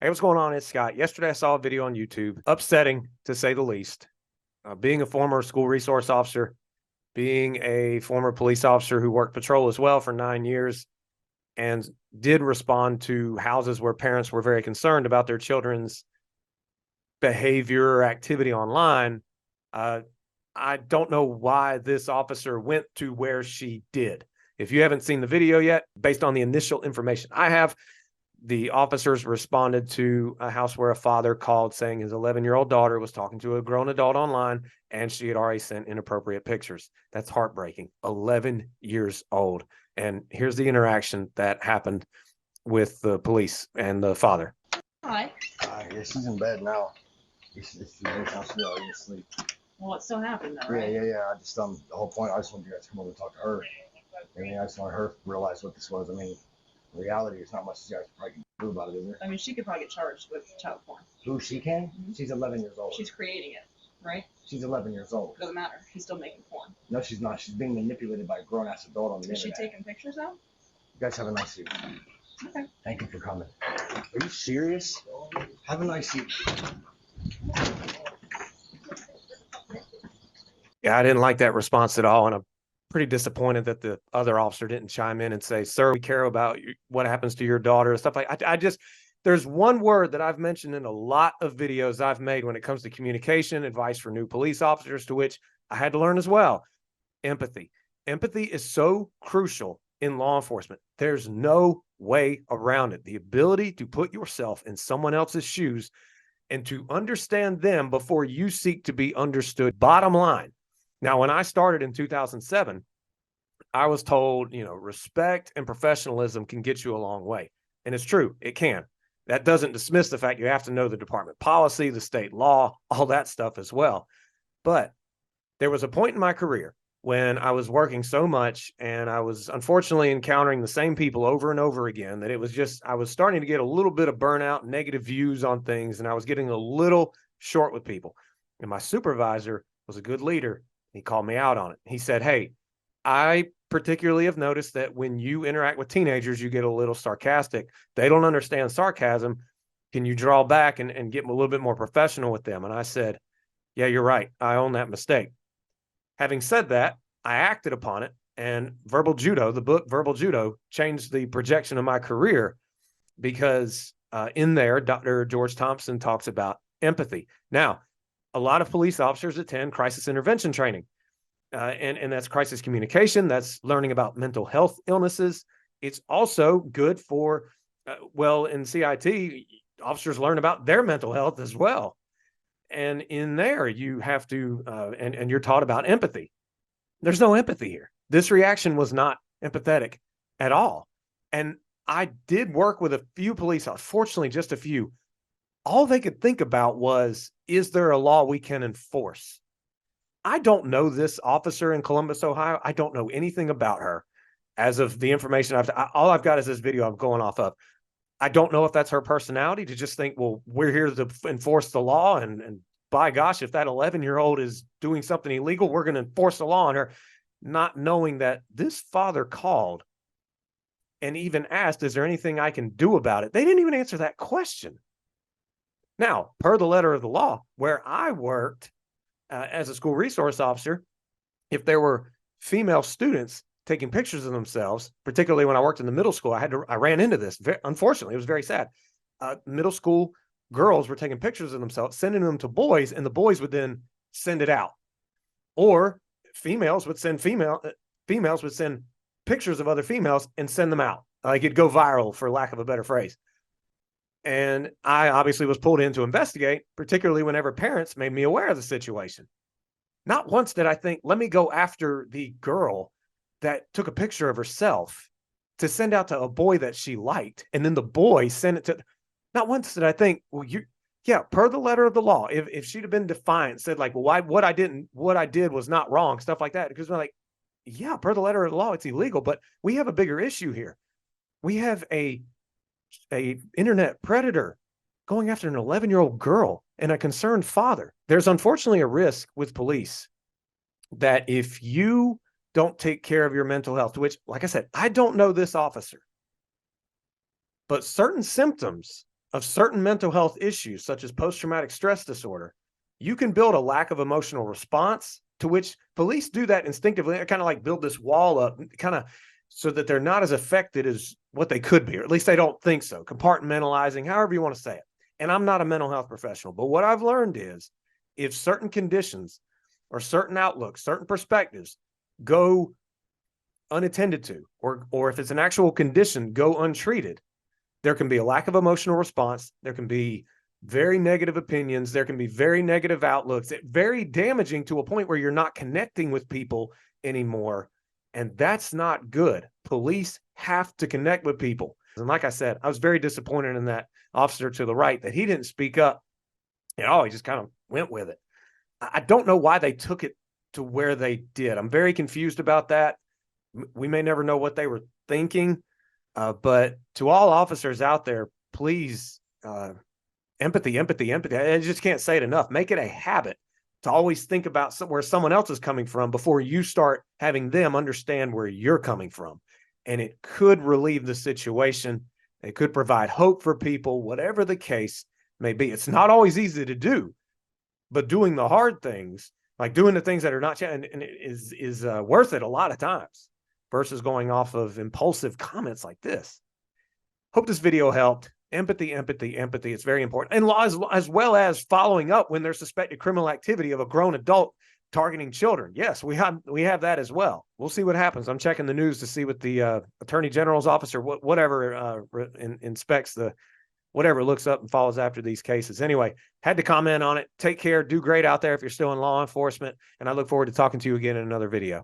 Hey, what's going on? It's Scott. Yesterday, I saw a video on YouTube, upsetting to say the least. Being a former school resource officer, being a former police officer who worked patrol as well for 9 years, and did respond to houses where parents were very concerned about their children's behavior or activity online. Uh, I don't know why this officer went to where she did. If you haven't seen the video yet, based on the initial information I have, the officers responded to a house where a father called saying his 11-year-old daughter was talking to a grown adult online and she had already sent inappropriate pictures. That's heartbreaking. 11 years old. And here's the interaction that happened with the police and the father. Hi. Yeah, she's in bed now. She's already asleep. Well, it still happened though, Yeah, right? yeah. I just the whole point. I just wanted you guys to come over and talk to her. I mean, I just want her to realize what this was. I mean, in reality, it's not much you guys probably can do about it, is there? I mean, she could probably get charged with child porn. Who, she can? Mhm. She's 11 years old. She's creating it, right? She's 11 years old. Doesn't matter. He's still making porn. No, she's not. She's being manipulated by a grown-ass adult on the Is she internet. taking pictures now? You guys have a nice evening. Okay. Thank you for coming. Are you serious? Have a nice evening. Yeah, I didn't like that response at all. And I'm pretty disappointed that the other officer didn't chime in and say, sir, we care about you, what happens to your daughter, stuff like I just, there's one word that I've mentioned in a lot of videos I've made when it comes to communication, advice for new police officers, to which I had to learn as well: empathy. Empathy is so crucial in law enforcement. There's no way around it. The ability to put yourself in someone else's shoes and to understand them before you seek to be understood. Bottom line. Now, when I started in 2007, I was told, respect and professionalism can get you a long way. And it's true, it can. That doesn't dismiss the fact you have to know the department policy, the state law, all that stuff as well. But there was a point in my career when I was working so much and I was unfortunately encountering the same people over and over again that it was just, I was starting to get a little bit of burnout, negative views on things, and I was getting a little short with people. And my supervisor was a good leader. He called me out on it. He said, hey, I particularly have noticed that when you interact with teenagers, you get a little sarcastic. They don't understand sarcasm. Can you draw back and get a little bit more professional with them? And I said, yeah, you're right. I own that mistake. Having said that, I acted upon it, and Verbal Judo, the book Verbal Judo, changed the projection of my career because in there, Dr. George Thompson talks about empathy. Now, a lot of police officers attend crisis intervention training, and that's crisis communication. That's learning about mental health illnesses. It's also good for, in CIT, officers learn about their mental health as well. And in there, you have to, and you're taught about empathy. There's no empathy here. This reaction was not empathetic at all. And I did work with a few police, unfortunately, just a few. All they could think about was, is there a law we can enforce? I don't know this officer in Columbus, Ohio. I don't know anything about her. As of the information all I've got is this video I'm going off of. I don't know if that's her personality to just think, well, we're here to enforce the law. And by gosh, if that 11-year-old is doing something illegal, we're going to enforce the law on her, not knowing that this father called and even asked, is there anything I can do about it? They didn't even answer that question. Now, per the letter of the law, where I worked as a school resource officer, if there were female students taking pictures of themselves, particularly when I worked in the middle school, I ran into this. Unfortunately, it was very sad. Middle school girls were taking pictures of themselves, sending them to boys, and the boys would then send it out. Or females would send pictures of other females and send them out. Like it'd go viral, for lack of a better phrase. And I obviously was pulled in to investigate, particularly whenever parents made me aware of the situation. Not once did I think, let me go after the girl that took a picture of herself to send out to a boy that she liked. And then the boy sent it to, not once did I think, well, per the letter of the law, if she'd have been defiant, said like, well, what I did was not wrong, stuff like that. Because we're like, yeah, per the letter of the law, it's illegal, but we have a bigger issue here. We have a internet predator going after an 11-year-old girl and a concerned father. There's unfortunately a risk with police that if you don't take care of your mental health, which, like I said, I don't know this officer, but certain symptoms of certain mental health issues, such as post-traumatic stress disorder, you can build a lack of emotional response, to which police do that instinctively. They kind of like build this wall up, kind of so that they're not as affected as what they could be, or at least they don't think so. Compartmentalizing, however you want to say it. And I'm not a mental health professional, but what I've learned is if certain conditions or certain outlooks, certain perspectives go unattended to, or if it's an actual condition, go untreated, there can be a lack of emotional response. There can be very negative opinions. There can be very negative outlooks. It's very damaging to a point where you're not connecting with people anymore. And that's not good. Police have to connect with people. And like I said, I was very disappointed in that officer to the right that he didn't speak up. He just kind of went with it. I don't know why they took it to where they did. I'm very confused about that. We may never know what they were thinking, but to all officers out there, please, empathy. I just can't say it enough. Make it a habit to always think about where someone else is coming from before you start having them understand where you're coming from. And it could relieve the situation. It could provide hope for people, whatever the case may be. It's not always easy to do, but doing the hard things, like doing the things that are not, and is worth it a lot of times versus going off of impulsive comments like this. Hope this video helped. Empathy. It's very important. And as well as following up when there's suspected criminal activity of a grown adult targeting children. Yes, we have that as well. We'll see what happens. I'm checking the news to see what the Attorney General's office or whatever inspects whatever looks up and follows after these cases. Anyway, had to comment on it. Take care. Do great out there if you're still in law enforcement. And I look forward to talking to you again in another video.